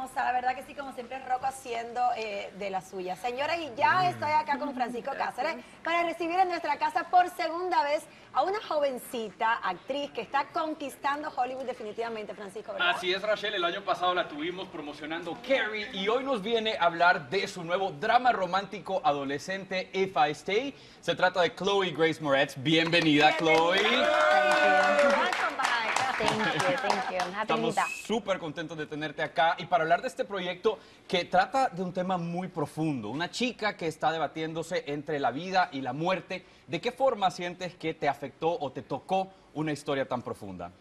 hermosa, la verdad que sí, como siempre Rocco haciendo de la suya. Señores, y ya estoy acá con Francisco Cáceres para recibir en nuestra casa por segunda vez a una jovencita actriz que está conquistando Hollywood definitivamente, Francisco, ¿verdad? Así es, Rachel, el año pasado la tuvimos promocionando Carrie y hoy nos viene a hablar de su nuevo drama romántico adolescente If I Stay. Se trata de Chloë Grace Moretz. Bienvenida, Chloë. Thank you. I'm happy to be Estamos back. súper contentos de tenerte acá y para hablar de este proyecto que trata de un tema muy profundo. Una chica que está debatiéndose entre la vida y la muerte. ¿De qué forma sientes que te afectó o te tocó una historia tan profunda?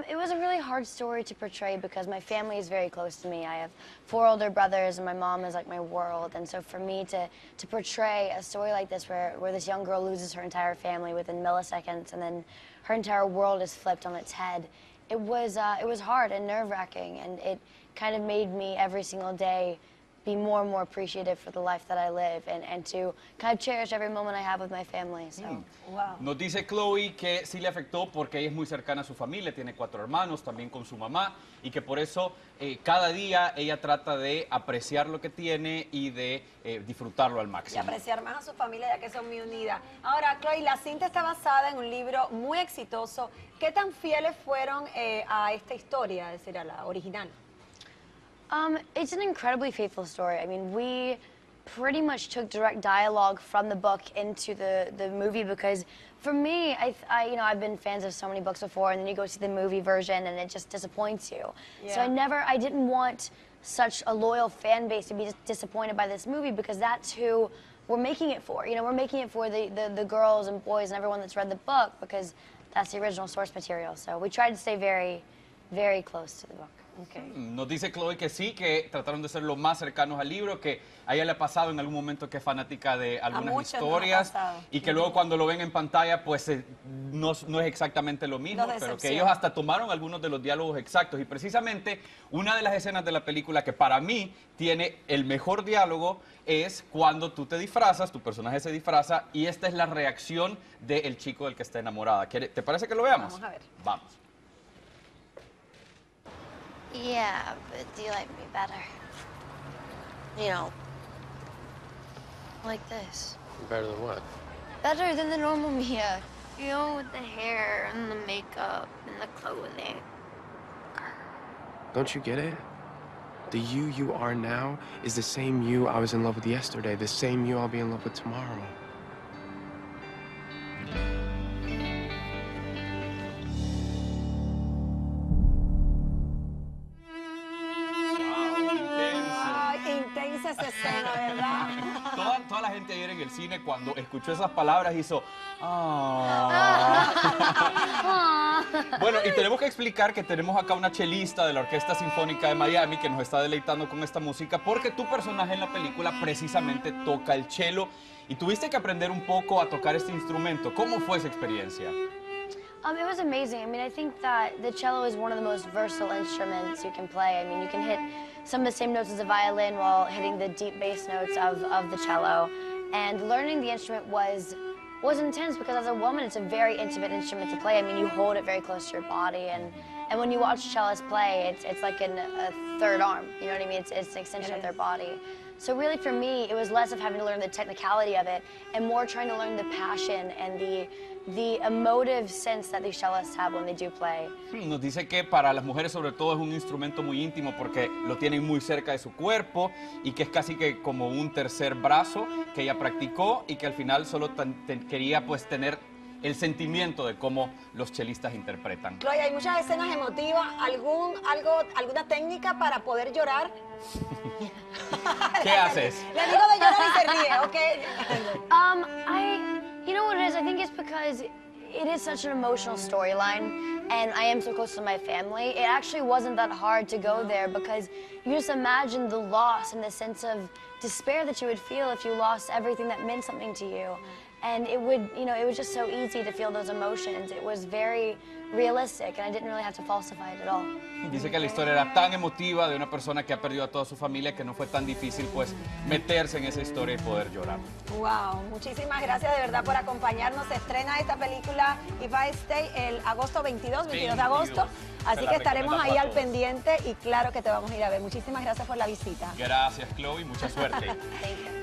It was a really hard story to portray because my family is very close to me. I have 4 older brothers and my mom is like my world. And so for me to portray a story like this where this young girl loses her entire family within milliseconds and then her entire world is flipped on its head, it was hard and nerve-wracking, and it kind of made me every single day be more and more appreciative for the life that I live and to kind of cherish every moment I have with my family. So. Wow. Nos dice Chloë que sí le afectó porque ella es muy cercana a su familia, tiene 4 hermanos, también con su mamá, y que por eso cada día ella trata de apreciar lo que tiene y de disfrutarlo al Y máximo. apreciar más a su familia ya que son muy unidas. Ahora, Chloë, la cinta está basada en un libro muy exitoso. ¿Qué tan fieles fueron a esta historia, es decir, a la original? It's an incredibly faithful story. I mean, we pretty much took direct dialogue from the book into the movie because for me, you know, I've been fans of so many books before, and then you go see the movie version and it just disappoints you. Yeah. So I didn't want such a loyal fan base to be disappointed by this movie because that's who we're making it for. You know, we're making it for the girls and boys and everyone that's read the book because that's the original source material. So we tried to stay very, very close to the book. Okay. Nos dice Chloë que sí, que trataron de ser lo más cercanos al libro, que a ella le ha pasado en algún momento que es fanática de algunas historias y que luego cuando lo ven en pantalla pues no es exactamente lo mismo, pero que ellos hasta tomaron algunos de los diálogos exactos y precisamente una de las escenas de la película que para mí tiene el mejor diálogo es cuando tú te disfrazas, tu personaje se disfraza y esta es la reacción del chico del que está enamorada. ¿Te parece que lo veamos? Vamos a ver. Vamos. Yeah, but do you like me better? You know, like this. Better than what? Better than the normal Mia. You know, with the hair and the makeup and the clothing. Don't you get it? The you are now is the same you I was in love with yesterday, the same you I'll be in love with tomorrow. Intensa esa escena, ¿verdad? Toda la gente ayer en el cine cuando escuchó esas palabras hizo ¡ah! Bueno, y tenemos que explicar que tenemos acá una chelista de la Orquesta Sinfónica de Miami que nos está deleitando con esta música porque tu personaje en la película precisamente toca el cello y tuviste que aprender un poco a tocar este instrumento. ¿Cómo fue esa experiencia? It was amazing. I mean, I think that the cello is one of the most versatile instruments you can play. I mean, you can hit some of the same notes as a violin while hitting the deep bass notes of the cello. And learning the instrument was intense because as a woman, it's a very intimate instrument to play. I mean, you hold it very close to your body, and when you watch cellists play, it's like a third arm. You know what I mean? It's an extension of their body. So really, for me, it was less of having to learn the technicality of it and more trying to learn the passion and the emotive sense that these cellists have when they do play. Nos dice que para las mujeres sobre todo es un instrumento muy íntimo porque lo tienen muy cerca de su cuerpo y que es casi que como un tercer brazo que ella practicó y que al final solo quería pues tener el sentimiento de cómo los chelistas interpretan. Chloë, hay muchas escenas emotivas. ¿Alguna técnica para poder llorar? ¿Qué haces? Le digo de llorar y se ríe, ¿ok? You know what it is? I think it's because it is such an emotional storyline and I am so close to my family. It actually wasn't that hard to go there because you just imagine the loss and the sense of despair that you would feel if you lost everything that meant something to you. And it would, you know, it was just so easy to feel those emotions. It was very realistic, and I didn't really have to falsify it at all. Dice que la historia era tan emotiva de una persona que ha perdido a toda su familia que no fue tan difícil pues meterse en esa historia y poder llorar. Wow, muchísimas gracias de verdad por acompañarnos. Se estrena esta película If I Stay el agosto 22 de agosto. Así que estaremos ahí al pendiente y claro que te vamos a ir a ver. Muchísimas gracias por la visita. Gracias, Chloe, mucha suerte. Thank you.